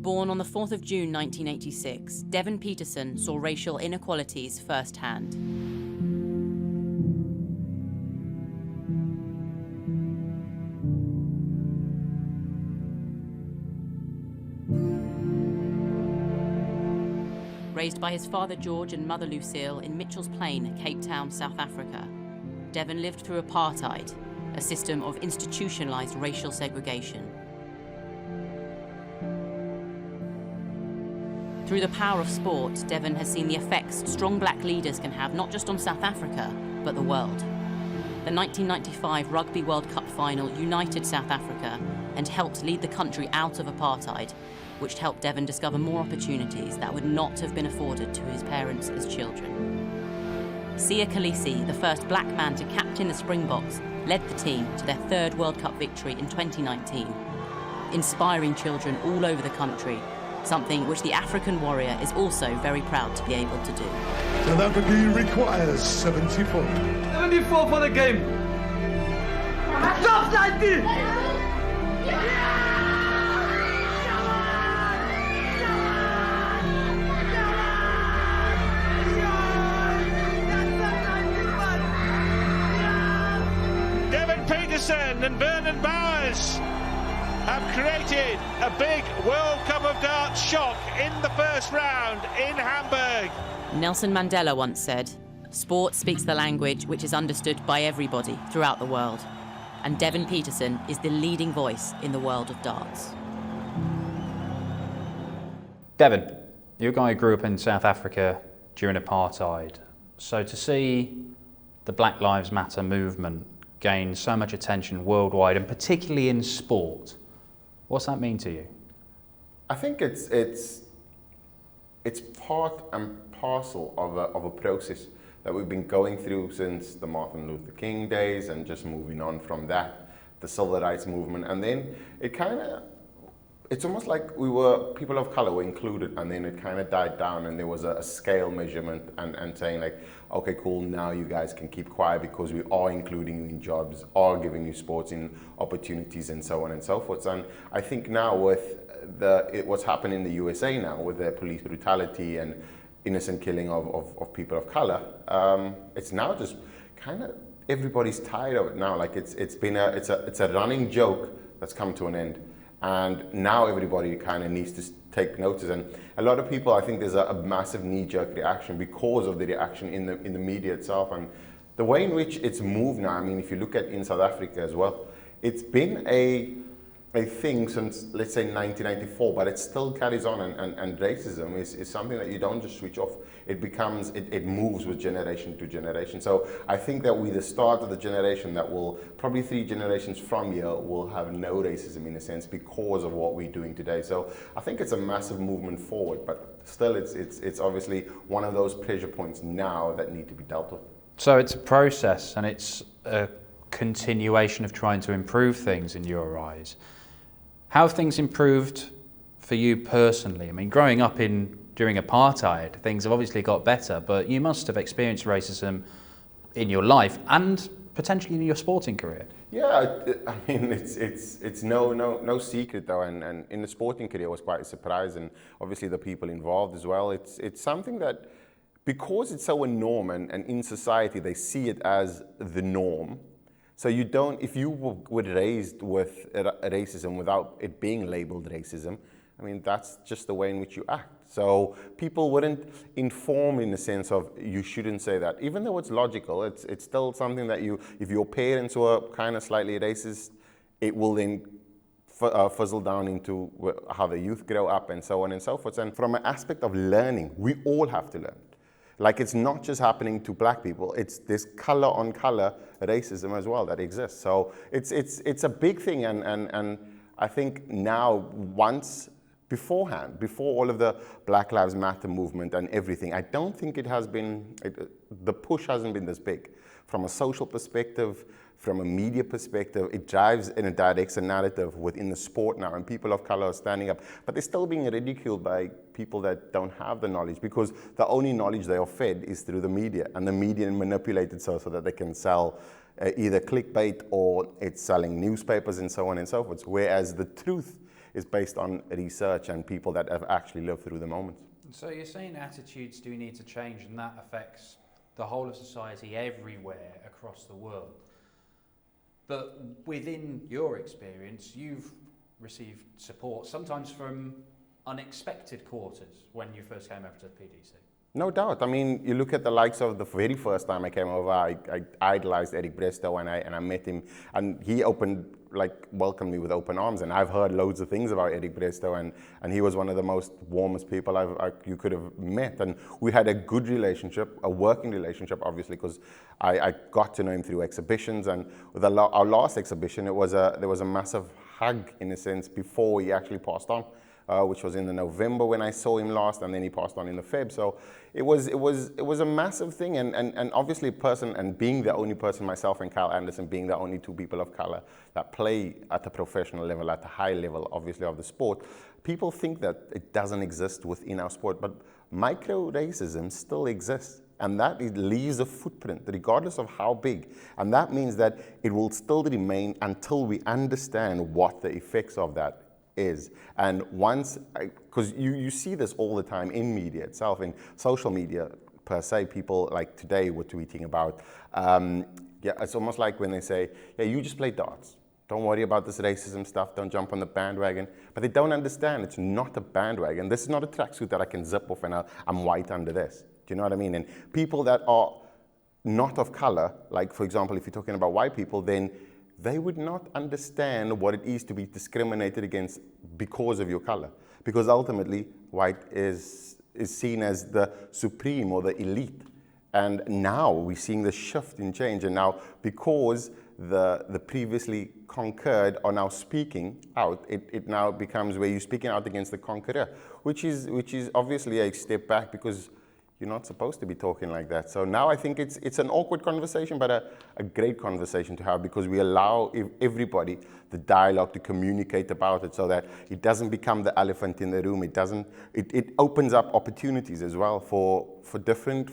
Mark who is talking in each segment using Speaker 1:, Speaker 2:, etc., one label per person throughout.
Speaker 1: Born on the 4th of June 1986, Devon Petersen saw racial inequalities firsthand. Raised by his father George and mother Lucille in Mitchell's Plain, Cape Town, South Africa, Devon lived through apartheid, a system of institutionalized racial segregation. Through the power of sport, Devon has seen the effects strong black leaders can have not just on South Africa, but the world. The 1995 Rugby World Cup final united South Africa and helped lead the country out of apartheid, which helped Devon discover more opportunities that would not have been afforded to his parents as children. Siya Kolisi, the first black man to captain the Springboks, led the team to their third World Cup victory in 2019, inspiring children all over the country, something which the African warrior is also very proud to be able to do.
Speaker 2: South Africa requires 74.
Speaker 3: 74 for the game. Stop like this!
Speaker 4: Devon Petersen and Vernon Bowers have created a big World Cup of Darts shock in the first round in Hamburg.
Speaker 1: Nelson Mandela once said, "Sport speaks the language which is understood by everybody throughout the world." And Devon Petersen is the leading voice in the world of darts.
Speaker 5: Devon, you're a guy who grew up in South Africa during apartheid. So to see the Black Lives Matter movement gain so much attention worldwide, and particularly in sport, what's that mean to you?
Speaker 6: I think it's part and parcel of a process that we've been going through since the Martin Luther King days, and just moving on from that, the civil rights movement, and then it's almost like people of color were included, and then it kind of died down, and there was a scale measurement and saying like, okay, cool, now you guys can keep quiet because we are including you in jobs, are giving you sporting opportunities, and so on and so forth. And I think now with what's happened in the USA now with the police brutality and innocent killing of people of color, it's now just kind of everybody's tired of it now. Like it's a running joke that's come to an end. And now everybody kind of needs to take notice. And a lot of people, I think there's a massive knee-jerk reaction because of the reaction in the media itself. And the way in which it's moved now, I mean, if you look at in South Africa as well, it's been a thing since, let's say, 1994, but it still carries on. And racism is something that you don't just switch off. It moves with generation to generation. So I think that we're the start of the generation that will, probably 3 generations from here, will have no racism in a sense because of what we're doing today. So I think it's a massive movement forward, but still it's obviously one of those pressure points now that need to be dealt with.
Speaker 5: So it's a process, and it's a continuation of trying to improve things in your eyes. How have things improved for you personally? I mean, growing up during apartheid, things have obviously got better, but you must have experienced racism in your life and potentially in your sporting career.
Speaker 6: Yeah, I mean, it's no secret though, and in the sporting career I was quite surprised, and obviously the people involved as well. It's something that, because it's so a norm, and in society they see it as the norm. So you don't, if you were raised with racism without it being labeled racism, I mean, that's just the way in which you act. So people wouldn't inform in the sense of you shouldn't say that. Even though it's logical, it's still something that if your parents were kind of slightly racist, it will then fizzle down into how the youth grow up and so on and so forth. And from an aspect of learning, we all have to learn. Like, it's not just happening to black people, it's this color on color racism as well that exists. So it's a big thing, and I think now, before all of the Black Lives Matter movement and everything, I don't think the push hasn't been this big. From a social perspective, from a media perspective, it drives and it directs a narrative within the sport now, and people of color are standing up. But they're still being ridiculed by people that don't have the knowledge, because the only knowledge they are fed is through the media, and the media manipulate it so that they can sell either clickbait or it's selling newspapers and so on and so forth. Whereas the truth is based on research and people that have actually lived through the moments.
Speaker 5: So you're saying attitudes do need to change, and that affects the whole of society everywhere across the world. But within your experience, you've received support, sometimes from unexpected quarters when you first came over to the PDC.
Speaker 6: No doubt. I mean, you look at the likes of the very first time I came over, I idolized Eric Brestow, and I met him, and he welcomed me with open arms. And I've heard loads of things about Eric Brestow, and he was one of the most warmest people you could have met. And we had a good relationship, a working relationship, obviously, because I got to know him through exhibitions. And with our last exhibition, there was a massive hug, in a sense, before he actually passed on. Which was in the November when I saw him last, and then he passed on in the Feb. So it was a massive thing, and obviously and being the only person, myself and Kyle Anderson, being the only two people of color that play at a professional level, at a high level, obviously, of the sport, people think that it doesn't exist within our sport, but micro-racism still exists. And that it leaves a footprint, regardless of how big. And that means that it will still remain until we understand what the effects of that is. And once, because you see this all the time in media itself, in social media per se, people like today were tweeting about, it's almost like when they say, yeah, you just play darts. Don't worry about this racism stuff, don't jump on the bandwagon. But they don't understand it's not a bandwagon. This is not a tracksuit that I can zip off and I'm white under this. Do you know what I mean? And people that are not of color, like for example, if you're talking about white people, then they would not understand what it is to be discriminated against because of your color. Because ultimately, white is seen as the supreme or the elite. And now we're seeing the shift in change. And now because the previously conquered are now speaking out, it now becomes where you're speaking out against the conqueror, which is obviously a step back, because you're not supposed to be talking like that. So now I think it's an awkward conversation, but a great conversation to have, because we allow everybody the dialogue to communicate about it, so that it doesn't become the elephant in the room. It opens up opportunities as well for different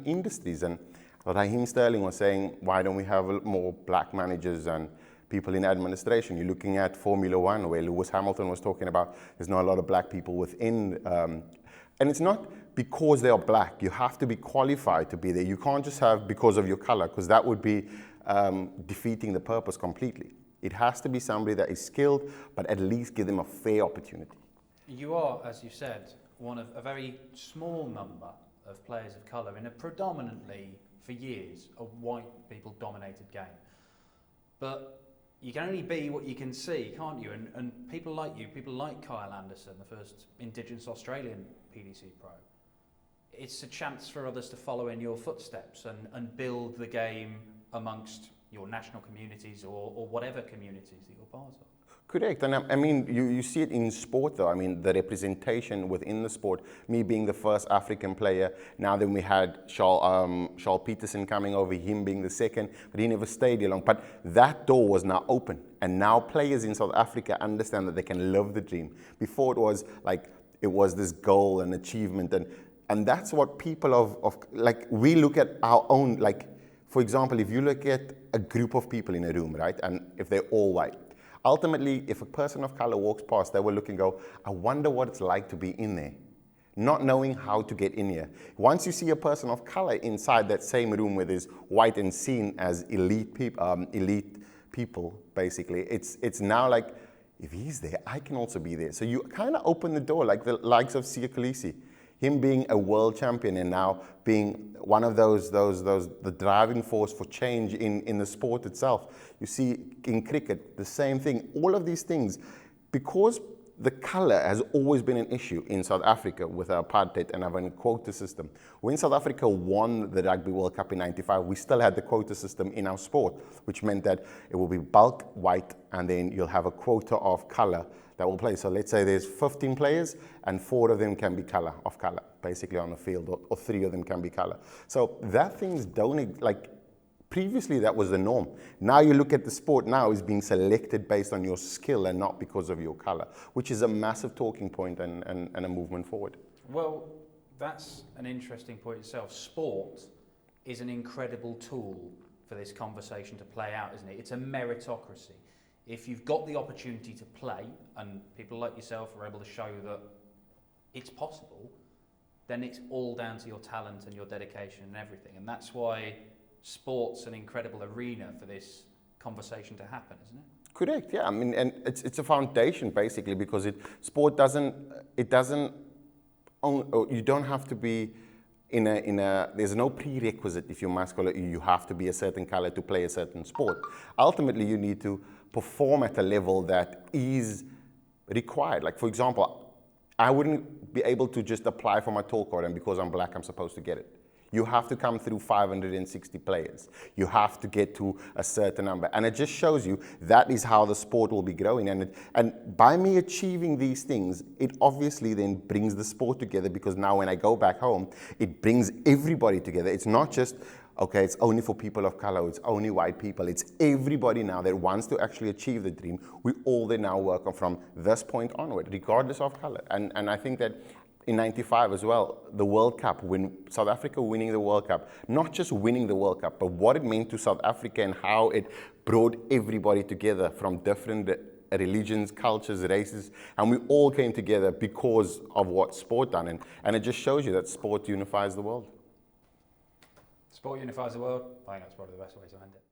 Speaker 6: industries. And Raheem Sterling was saying, why don't we have more black managers and people in administration? You're looking at Formula One, where Lewis Hamilton was talking about there's not a lot of black people within. And it's not because they are black. You have to be qualified to be there. You can't just have because of your color, because that would be defeating the purpose completely. It has to be somebody that is skilled, but at least give them a fair opportunity.
Speaker 5: You are, as you said, one of a very small number of players of colour in a predominantly, for years, a white people-dominated game. But you can only be what you can see, can't you? And people like you, people like Kyle Anderson, the first Indigenous Australian PDC pro, it's a chance for others to follow in your footsteps and build the game amongst your national communities or whatever communities that you're part of.
Speaker 6: Correct, and I mean, you see it in sport though. I mean, the representation within the sport, me being the first African player, now then we had Charles Petersen coming over, him being the second, but he never stayed here long. But that door was now open, and now players in South Africa understand that they can live the dream. Before it was this goal and achievement, and that's what people we look at our own, like, for example, if you look at a group of people in a room, right, and if they're all white, ultimately, if a person of color walks past, they will look and go, I wonder what it's like to be in there, not knowing how to get in here. Once you see a person of color inside that same room where there's white and seen as elite people, basically, it's now like, if he's there, I can also be there. So you kind of open the door, like the likes of Siya Kolisi, him being a world champion and now being one of the driving force for change in the sport itself. You see in cricket, the same thing. All of these things, because the color has always been an issue in South Africa with our apartheid and having a quota system. When South Africa won the Rugby World Cup in '95, we still had the quota system in our sport, which meant that it will be bulk white, and then you'll have a quota of color that will play. So let's say there's 15 players and 4 of them can be of color, basically on the field, or 3 of them can be color. So that things don't, like, previously that was the norm. Now you look at the sport now is being selected based on your skill and not because of your color, which is a massive talking point and a movement forward.
Speaker 5: Well, that's an interesting point itself. Sport is an incredible tool for this conversation to play out, isn't it? It's a meritocracy. if you've got the opportunity to play and people like yourself are able to show that it's possible, then it's all down to your talent and your dedication and everything. And that's why sport's an incredible arena for this conversation to happen, isn't it?
Speaker 6: Correct, yeah. I mean, and it's a foundation basically, because sport doesn't, you don't have to be there's no prerequisite if you're masculine, you have to be a certain color to play a certain sport. Ultimately, you need to perform at a level that is required. Like, for example, I wouldn't be able to just apply for my tall card and because I'm black, I'm supposed to get it. You have to come through 560 players. You have to get to a certain number. And it just shows you that is how the sport will be growing. And by me achieving these things, it obviously then brings the sport together, because now when I go back home, it brings everybody together. It's not just, okay, it's only for people of color, it's only white people. It's everybody now that wants to actually achieve the dream. We all then now work on from this point onward, regardless of color. And I think that in '95 as well, the World Cup, when South Africa winning the World Cup, not just winning the World Cup, but what it meant to South Africa and how it brought everybody together from different religions, cultures, races, and we all came together because of what sport done. And it just shows you that sport unifies the world.
Speaker 5: Sport unifies the world. I think that's probably the best way to end it.